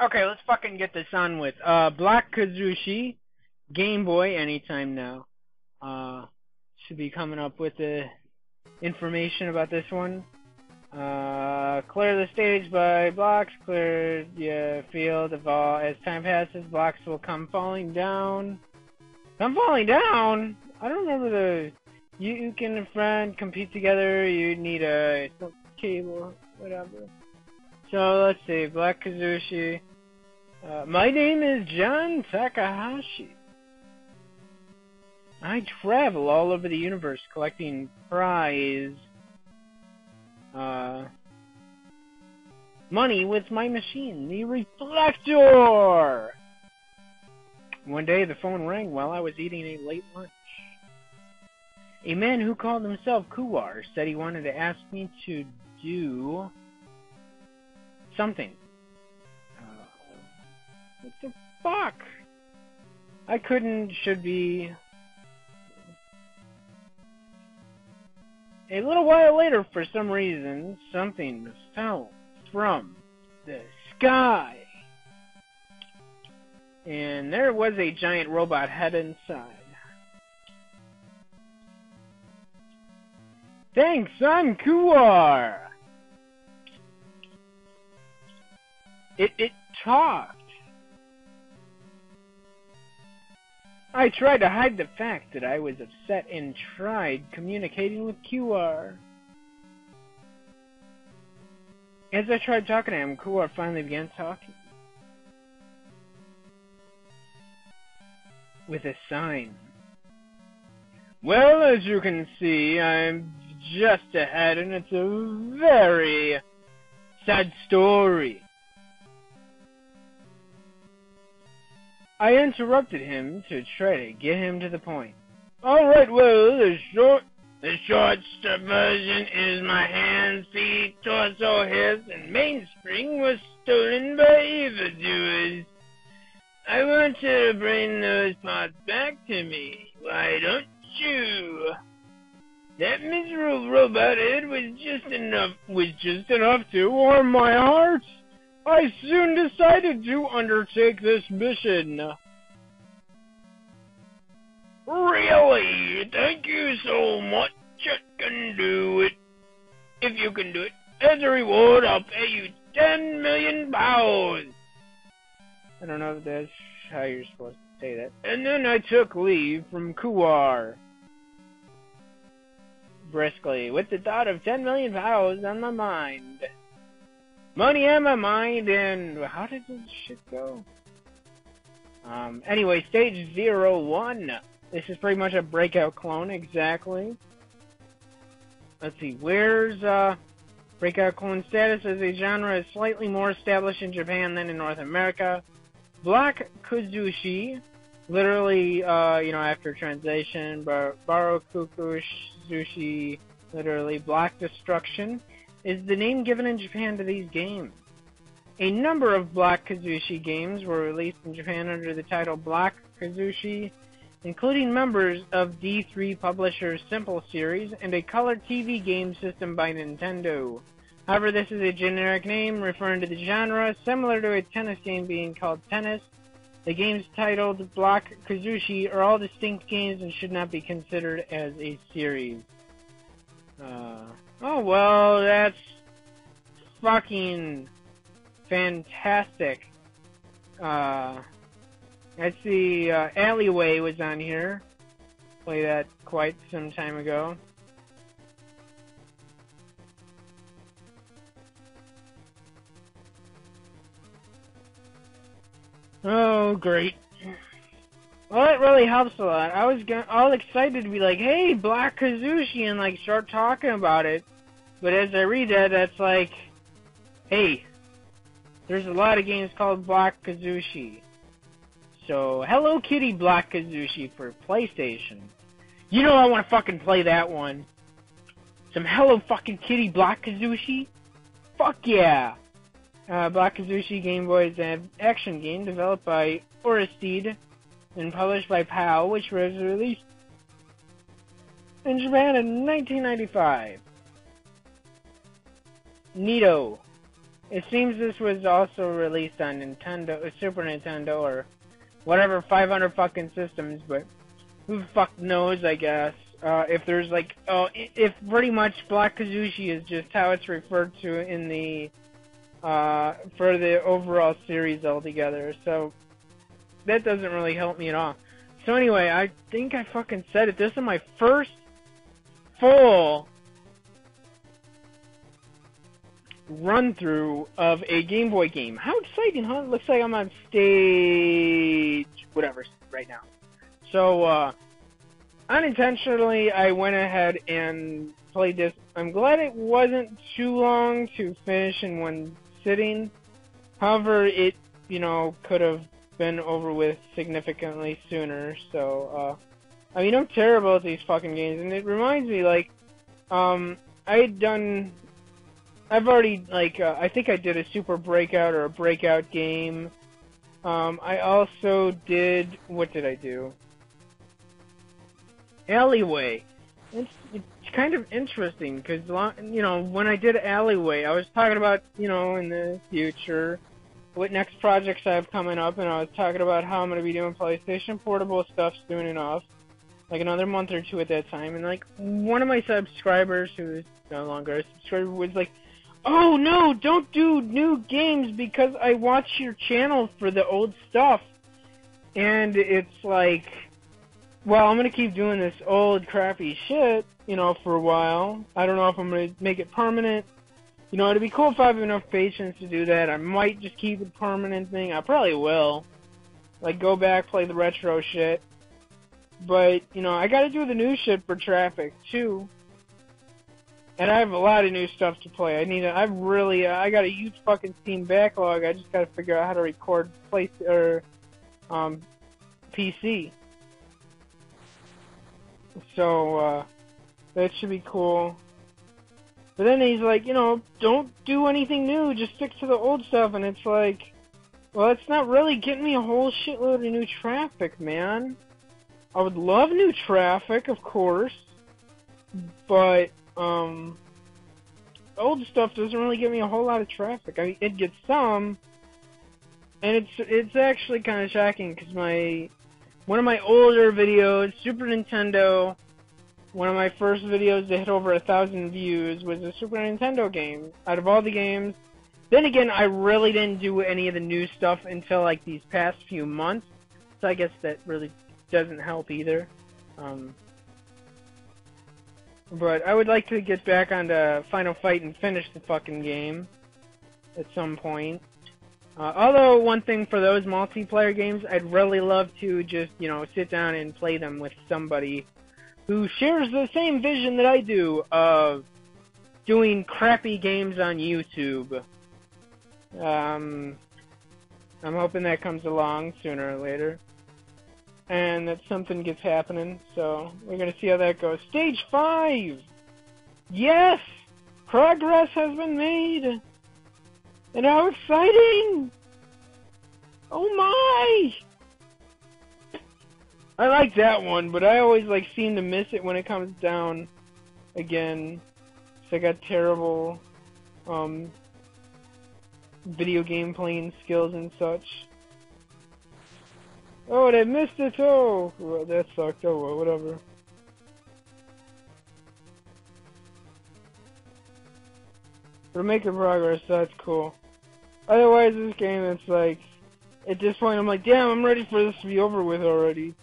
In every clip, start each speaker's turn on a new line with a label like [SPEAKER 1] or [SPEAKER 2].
[SPEAKER 1] Okay, let's fucking get this on with. Black Kuzushi, Game Boy, anytime now. Should be coming up with the information about this one. Clear the stage by blocks, clear the field of all. As time passes, blocks will come falling down. Come falling down? I don't remember the... You can and friend compete together, you need a cable, whatever. So, let's see, Black Kuzushi. My name is John Takahashi. I travel all over the universe collecting prize money with my machine, the Reflector. One day the phone rang while I was eating a late lunch. A man who called himself Kuwar said he wanted to ask me to do something. What the fuck? I couldn't, should be... A little while later, for some reason, something fell from the sky. And there was a giant robot head inside. Thanks, I'm Kuwar! It talked. I tried to hide the fact that I was upset and tried communicating with QR. As I tried talking to him, QR finally began talking. With a sign. Well, as you can see, I'm just ahead and it's a very sad story. I interrupted him to try to get him to the point. Alright, well, the short version is my hands, feet, torso, hips, and mainspring was stolen by evildoers. I want you to bring those parts back to me. Why don't you? That miserable robot head was just enough to warm my heart. I soon decided to undertake this mission. Really? Thank you so much. I can do it. If you can do it, as a reward, I'll pay you 10 million pounds. I don't know if that's how you're supposed to say that. And then I took leave from Kuwar. Briskly, with the thought of 10 million pounds on my mind. Money on my mind, and how did this shit go? Anyway, stage 01. This is pretty much a breakout clone, exactly. Let's see, where's, breakout clone status as a genre is slightly more established in Japan than in North America. Black Kuzushi, literally, after translation, Barokukuzushi, literally, Black Destruction, is the name given in Japan to these games. A number of Black Kuzushi games were released in Japan under the title Black Kuzushi, including members of D3 publisher's Simple series and a color TV game system by Nintendo. However, this is a generic name referring to the genre, similar to a tennis game being called Tennis. The games titled Black Kuzushi are all distinct games and should not be considered as a series. Oh, well, that's fucking fantastic. I see Alleyway was on here. Played that quite some time ago. Oh, great. Well, it really helps a lot. I was all excited to be like, hey, Black Kuzushi, and like start talking about it. But as I read that, that's like, hey, there's a lot of games called Black Kuzushi. So, Hello Kitty Black Kuzushi for PlayStation. You know I want to fucking play that one. Some Hello fucking Kitty Black Kuzushi? Fuck yeah! Black Kuzushi Game Boy is an action game developed by Oristide and published by PAL, which was released in Japan in 1995. Neato. It seems this was also released on Nintendo, Super Nintendo, or whatever 500 fucking systems, but who the fuck knows, I guess. If there's like, if pretty much Black Kuzushi is just how it's referred to in the, for the overall series altogether, so that doesn't really help me at all. So anyway, I think I fucking said it. This is my first full run-through of a Game Boy game. How exciting, huh? It looks like I'm on stage whatever right now. So, unintentionally, I went ahead and played this. I'm glad it wasn't too long to finish in one sitting. However, it, you know, could have been over with significantly sooner. So, I mean, I'm terrible at these fucking games, and it reminds me, like, I've already, like, I think I did a Super Breakout or a Breakout game. I also did, what did I do? Alleyway. It's kind of interesting, because, you know, when I did Alleyway, I was talking about, you know, in the future, what next projects I have coming up, and I was talking about how I'm going to be doing PlayStation Portable stuff soon enough, like another month or two at that time, and, like, one of my subscribers, who is no longer a subscriber, was like, oh no, don't do new games because I watch your channel for the old stuff. And it's like, well, I'm gonna keep doing this old crappy shit, you know, for a while. I don't know if I'm gonna make it permanent. You know, it'd be cool if I have enough patience to do that. I might just keep it permanent thing. I probably will. Like, go back, play the retro shit. But, you know, I gotta do the new shit for Traffic, too. And I have a lot of new stuff to play. I got a huge fucking Steam backlog. I just gotta figure out how to record PC. So, that should be cool. But then he's like, you know, don't do anything new, just stick to the old stuff. And it's like, well, it's not really getting me a whole shitload of new Traffic, man. I would love new Traffic, of course. But, old stuff doesn't really give me a whole lot of Traffic. I mean, it gets some, and it's actually kind of shocking, because one of my older videos, Super Nintendo, one of my first videos that hit over 1,000 views was a Super Nintendo game. Out of all the games, then again, I really didn't do any of the new stuff until, like, these past few months, so I guess that really doesn't help either. But I would like to get back onto Final Fight and finish the fucking game at some point. Although, one thing for those multiplayer games, I'd really love to just, you know, sit down and play them with somebody who shares the same vision that I do of doing crappy games on YouTube. I'm hoping that comes along sooner or later. And that something gets happening, so we're gonna see how that goes. Stage 5! Yes! Progress has been made! And how exciting! Oh my! I like that one, but I always like seem to miss it when it comes down again. So I got terrible video game playing skills and such. Oh, and I missed it! Oh, well, that sucked. Oh, well, whatever. We're making progress, that's cool. Otherwise, this game, it's like, at this point, I'm like, damn, I'm ready for this to be over with already.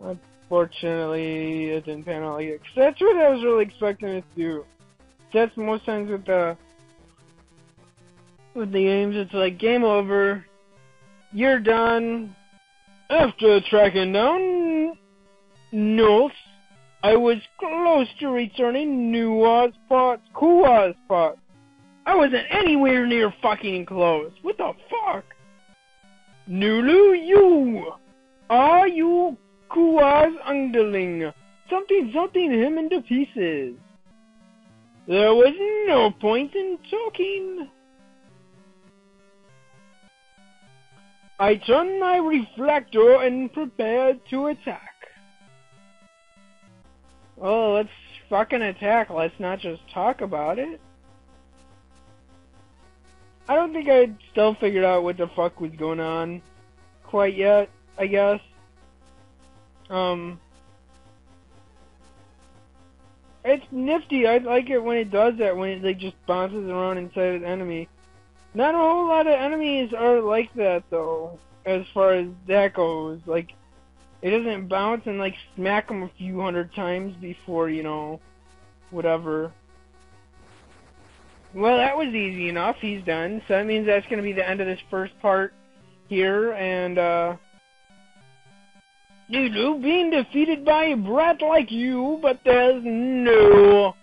[SPEAKER 1] Unfortunately, it didn't pan out like it. 'Cause that's what I was really expecting it to do. That's most times with the games, it's like, game over, you're done. After tracking down notes, I was close to returning Kuwa's pot. I wasn't anywhere near fucking close. What the fuck? Nulu, you! Are you Kuwa's underling? Something him into pieces. There was no point in talking. I turned my reflector and prepared to attack. Oh, let's fucking attack. Let's not just talk about it. I don't think I still figured out what the fuck was going on quite yet, I guess. It's nifty. I like it when it does that, when it like just bounces around inside an enemy. Not a whole lot of enemies are like that though, as far as that goes. Like, it doesn't bounce and like smack them a few hundred times before, you know, whatever. Well, that was easy enough. He's done. So that means that's going to be the end of this first part here. And, you being defeated by a brat like you, but there's no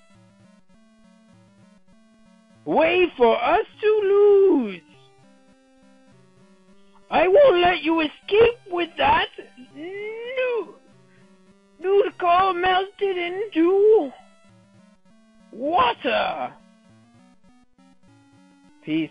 [SPEAKER 1] way for us to lose. I won't let you escape with that. No. Dude, call melted into water. Peace.